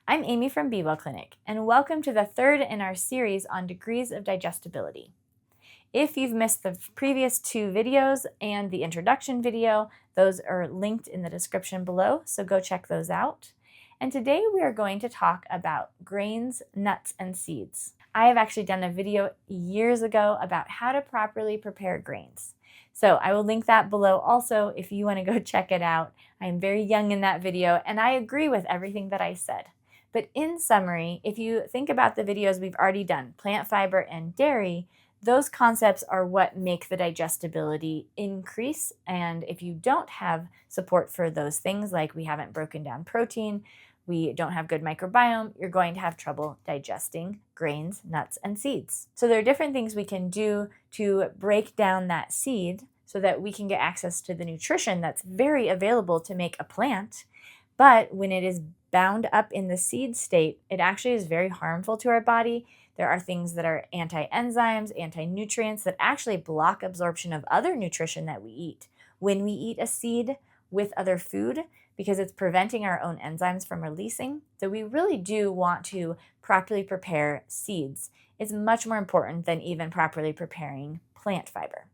I'm Amy from Be Well Clinic, and welcome to the third in our series on degrees of digestibility. If you've missed the previous two videos and the introduction video, those are linked in the description below, so go check those out. And today we are going to talk about grains, nuts, and seeds. I have actually done a video years ago about how to properly prepare grains. So I will link that below also if you want to go check it out. I am very young in that video and I agree with everything that I said. But in summary, if you think about the videos we've already done, plant fiber and dairy, those concepts are what make the digestibility increase. And if you don't have support for those things, like we haven't broken down protein, we don't have good microbiome, you're going to have trouble digesting grains, nuts, and seeds. So there are different things we can do to break down that seed so that we can get access to the nutrition that's very available to make a plant. But when it is bound up in the seed state, it actually is very harmful to our body. There are things that are anti-enzymes, anti-nutrients that actually block absorption of other nutrition that we eat when we eat a seed with other food, because it's preventing our own enzymes from releasing. So we really do want to properly prepare seeds. It's much more important than even properly preparing plant fiber.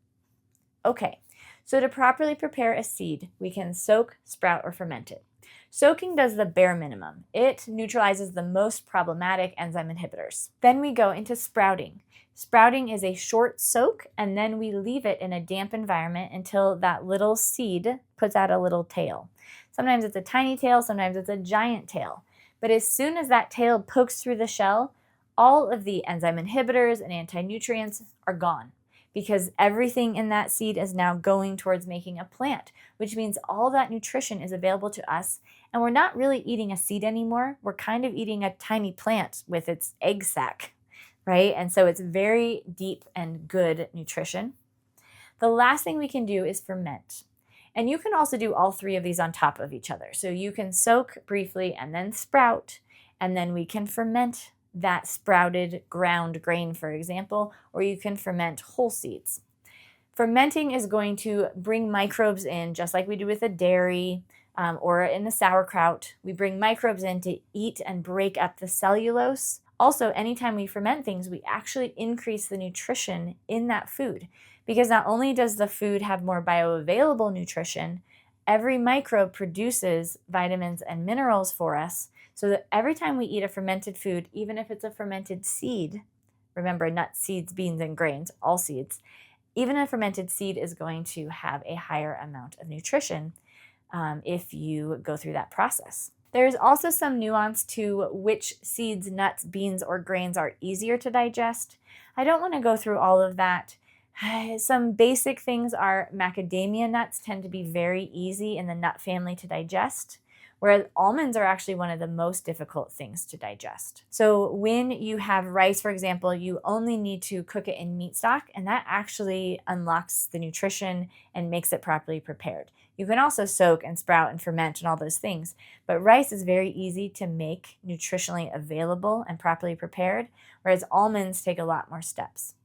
Okay, so to properly prepare a seed, we can soak, sprout, or ferment it. Soaking does the bare minimum. It neutralizes the most problematic enzyme inhibitors. Then we go into sprouting. Sprouting is a short soak, and then we leave it in a damp environment until that little seed puts out a little tail. Sometimes it's a tiny tail, sometimes it's a giant tail. But as soon as that tail pokes through the shell, all of the enzyme inhibitors and anti-nutrients are gone, because everything in that seed is now going towards making a plant, which means all that nutrition is available to us, and we're not really eating a seed anymore. We're kind of eating a tiny plant with its egg sac, right? And so it's very deep and good nutrition. The last thing we can do is ferment. And you can also do all three of these on top of each other. So you can soak briefly and then sprout, and then we can ferment that sprouted ground grain, for example, or you can ferment whole seeds. Fermenting is going to bring microbes in, just like we do with a dairy or in the sauerkraut. We bring microbes in to eat and break up the cellulose. Also, anytime we ferment things, we actually increase the nutrition in that food, because not only does the food have more bioavailable nutrition, every microbe produces vitamins and minerals for us, so that every time we eat a fermented food, even if it's a fermented seed, remember nuts, seeds, beans, and grains, all seeds, even a fermented seed is going to have a higher amount of nutrition if you go through that process. There's also some nuance to which seeds, nuts, beans, or grains are easier to digest. I don't want to go through all of that. Some basic things are macadamia nuts tend to be very easy in the nut family to digest, whereas almonds are actually one of the most difficult things to digest. So when you have rice, for example, you only need to cook it in meat stock, and that actually unlocks the nutrition and makes it properly prepared. You can also soak and sprout and ferment and all those things, but rice is very easy to make nutritionally available and properly prepared, whereas almonds take a lot more steps.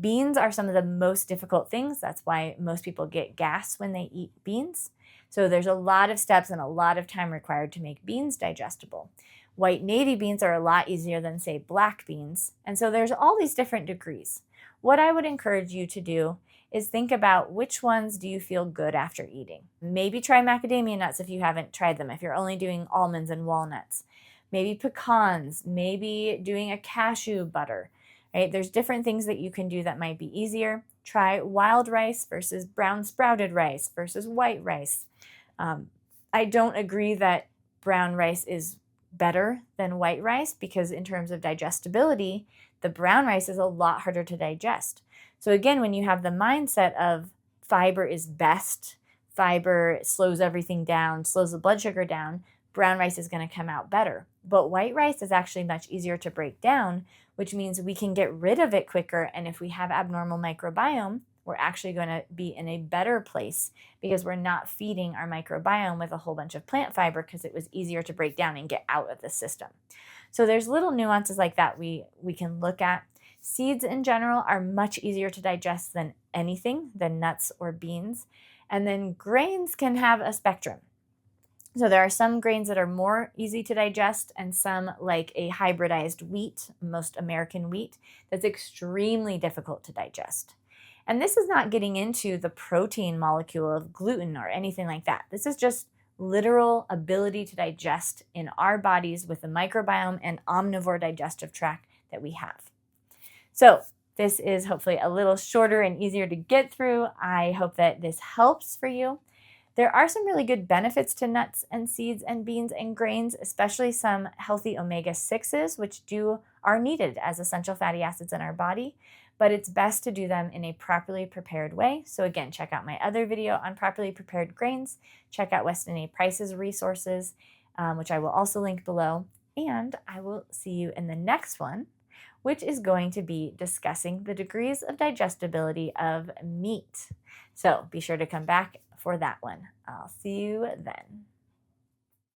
Beans are some of the most difficult things. That's why most people get gas when they eat beans. So there's a lot of steps and a lot of time required to make beans digestible. White navy beans are a lot easier than, say, black beans. And so there's all these different degrees. What I would encourage you to do is think about which ones do you feel good after eating. Maybe try macadamia nuts if you haven't tried them, if you're only doing almonds and walnuts. Maybe pecans, maybe doing a cashew butter. Right? There's different things that you can do that might be easier. Try wild rice versus brown sprouted rice versus white rice. I don't agree that brown rice is better than white rice, because in terms of digestibility, the brown rice is a lot harder to digest. So again, when you have the mindset of fiber is best, fiber slows everything down, slows the blood sugar down, brown rice is going to come out better. But white rice is actually much easier to break down, which means we can get rid of it quicker. And if we have abnormal microbiome, we're actually going to be in a better place, because we're not feeding our microbiome with a whole bunch of plant fiber, because it was easier to break down and get out of the system. So there's little nuances like that we can look at. Seeds in general are much easier to digest than anything, than nuts or beans. And then grains can have a spectrum. So there are some grains that are more easy to digest and some, like a hybridized wheat, most American wheat, that's extremely difficult to digest. And this is not getting into the protein molecule of gluten or anything like that. This is just literal ability to digest in our bodies with the microbiome and omnivore digestive tract that we have. So this is hopefully a little shorter and easier to get through. I hope that this helps for you. There are some really good benefits to nuts and seeds and beans and grains, especially some healthy omega-6s, which are needed as essential fatty acids in our body, but it's best to do them in a properly prepared way. So again, check out my other video on properly prepared grains. Check out Weston A. Price's resources, which I will also link below. And I will see you in the next one, which is going to be discussing the degrees of digestibility of meat. So be sure to come back for that one. I'll see you then.